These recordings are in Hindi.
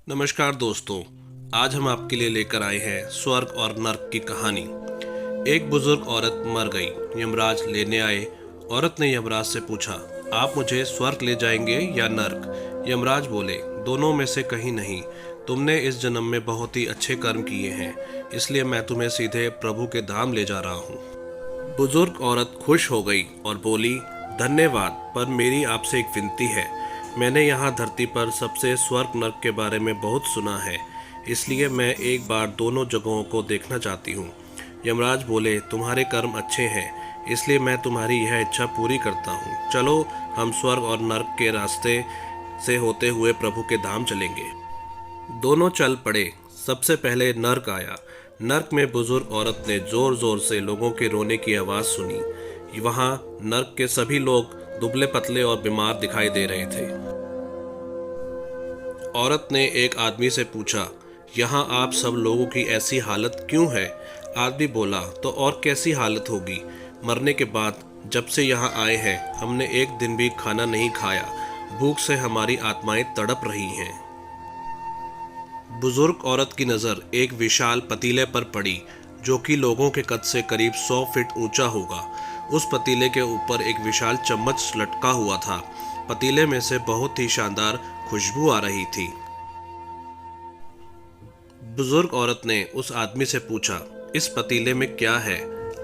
नमस्कार दोस्तों, आज हम आपके लिए लेकर आए हैं स्वर्ग और नर्क की कहानी। एक बुजुर्ग औरत मर गई। यमराज लेने आए। औरत ने यमराज से पूछा, आप मुझे स्वर्ग ले जाएंगे या नर्क? यमराज बोले, दोनों में से कहीं नहीं। तुमने इस जन्म में बहुत ही अच्छे कर्म किए हैं, इसलिए मैं तुम्हें सीधे प्रभु के धाम ले जा रहा हूँ। बुजुर्ग औरत खुश हो गई और बोली, धन्यवाद, पर मेरी आपसे एक विनती है। मैंने यहाँ धरती पर सबसे स्वर्ग नर्क के बारे में बहुत सुना है, इसलिए मैं एक बार दोनों जगहों को देखना चाहती हूँ। यमराज बोले, तुम्हारे कर्म अच्छे हैं, इसलिए मैं तुम्हारी यह इच्छा पूरी करता हूँ। चलो, हम स्वर्ग और नर्क के रास्ते से होते हुए प्रभु के धाम चलेंगे। दोनों चल पड़े। सबसे पहले नर्क आया। नर्क में बुजुर्ग औरत ने जोर जोर से लोगों के रोने की आवाज़ सुनी। वहाँ नर्क के सभी लोग दुबले पतले और बीमार दिखाई दे रहे थे। औरत ने एक आदमी से पूछा, यहाँ आप सब लोगों की ऐसी हालत क्यों है? आदमी बोला, तो और कैसी हालत होगी? मरने के बाद जब से यहाँ आए हैं, हमने एक दिन भी खाना नहीं खाया। भूख से हमारी आत्माएं तड़प रही हैं। बुजुर्ग औरत की नज़र एक विशाल पतीले पर पड़ी, जो कि लोगों के कद से करीब 100 फीट ऊंचा होगा। उस पतीले के ऊपर एक विशाल चम्मच लटका हुआ था। पतीले में से बहुत ही शानदार खुशबू आ रही थी। बुजुर्ग औरत ने उस आदमी से पूछा, इस पतीले में क्या है?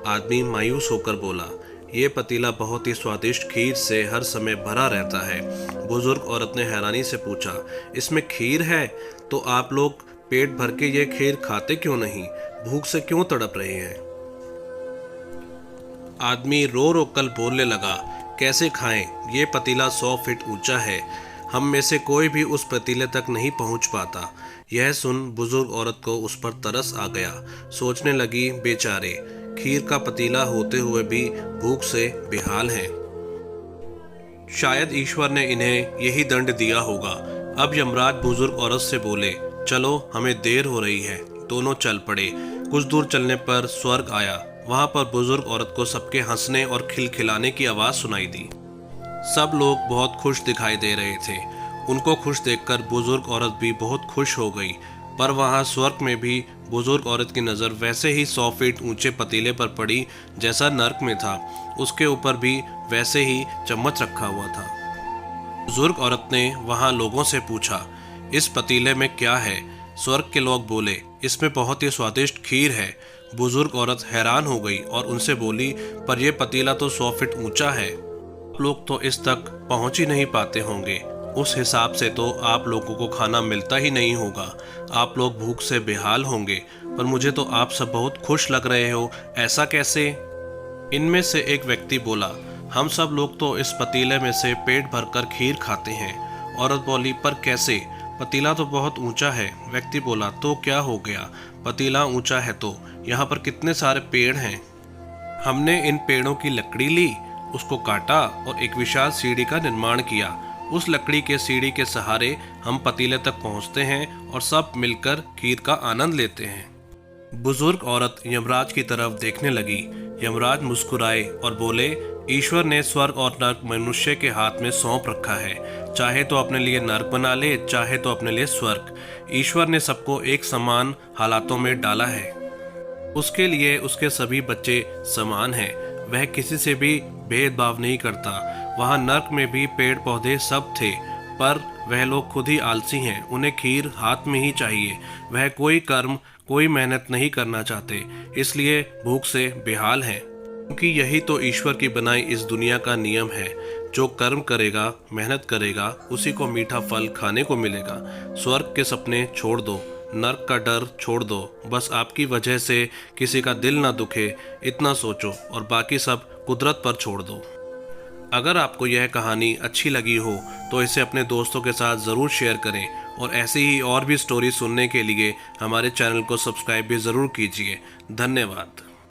आदमी मायूस होकर बोला, ये पतीला बहुत ही स्वादिष्ट खीर से हर समय भरा रहता है। बुजुर्ग औरत ने हैरानी से पूछा, इसमें खीर है? तो आप लोग पेट भर के ये खीर खाते क्यों नहीं? भूख से क्यों तड़प रहे हैं? आदमी रो रो कर बोलने लगा, कैसे खाएं? ये पतीला 100 फीट ऊंचा है। हम में से कोई भी उस पतीले तक नहीं पहुंच पाता। यह सुन बुजुर्ग औरत को उस पर तरस आ गया। सोचने लगी, बेचारे, खीर का पतीला होते हुए भी भूख से बेहाल हैं। शायद ईश्वर ने इन्हें यही दंड दिया होगा। अब यमराज बुजुर्ग औरत से बोले, चलो, हमें देर हो रही है। दोनों चल पड़े। कुछ दूर चलने पर स्वर्ग आया। वहां पर बुजुर्ग औरत को सबके हंसने और खिलखिलाने की आवाज सुनाई दी। सब लोग बहुत खुश दिखाई दे रहे थे। उनको खुश देखकर बुजुर्ग औरत भी बहुत खुश हो गई। पर वहां स्वर्ग में भी बुजुर्ग औरत की नज़र वैसे ही 100 फीट ऊंचे पतीले पर पड़ी जैसा नर्क में था। उसके ऊपर भी वैसे ही चम्मच रखा हुआ था। बुजुर्ग औरत ने वहां लोगों से पूछा, इस पतीले में क्या है? स्वर्ग के लोग बोले, इसमें बहुत ही स्वादिष्ट खीर है। बुजुर्ग औरत हैरान हो गई और उनसे बोली, पर यह पतीला तो 100 फीट ऊंचा है। आप लोग तो इस तक पहुंच ही नहीं पाते होंगे। उस हिसाब से तो आप लोगों को खाना मिलता ही नहीं होगा। आप लोग भूख से बेहाल होंगे। पर मुझे तो आप सब बहुत खुश लग रहे हो, ऐसा कैसे? इनमें से एक व्यक्ति बोला, हम सब लोग तो इस पतीले में से पेट भरकर खीर खाते हैं। औरत बोली, पर कैसे? पतीला तो बहुत ऊंचा है। व्यक्ति बोला, तो क्या हो गया? पतीला ऊंचा है तो यहाँ पर कितने सारे पेड़ हैं। हमने इन पेड़ों की लकड़ी ली, उसको काटा और एक विशाल सीढ़ी का निर्माण किया। उस लकड़ी के सीढ़ी के सहारे हम पतीले तक पहुंचते हैं और सब मिलकर खीर का आनंद लेते हैं। बुजुर्ग औरत यमराज की तरफ देखने लगी। यमराज मुस्कुराए और बोले, ईश्वर ने स्वर्ग और नर्क मनुष्य के हाथ में सौंप रखा है। चाहे तो अपने लिए नर्क बना ले, चाहे तो अपने लिए स्वर्ग। ईश्वर ने सबको एक समान हालातों में डाला है। उसके लिए उसके सभी बच्चे समान हैं। वह किसी से भी भेदभाव नहीं करता। वहाँ नर्क में भी पेड़ पौधे सब थे, पर वह लोग खुद ही आलसी हैं। उन्हें खीर हाथ में ही चाहिए। वह कोई कर्म, कोई मेहनत नहीं करना चाहते, इसलिए भूख से बेहाल हैं। क्योंकि यही तो ईश्वर की बनाई इस दुनिया का नियम है। जो कर्म करेगा, मेहनत करेगा, उसी को मीठा फल खाने को मिलेगा। स्वर्ग के सपने छोड़ दो, नर्क का डर छोड़ दो। बस आपकी वजह से किसी का दिल ना दुखे, इतना सोचो, और बाकी सब कुदरत पर छोड़ दो। अगर आपको यह कहानी अच्छी लगी हो तो इसे अपने दोस्तों के साथ ज़रूर शेयर करें, और ऐसी ही और भी स्टोरी सुनने के लिए हमारे चैनल को सब्सक्राइब भी ज़रूर कीजिए। धन्यवाद।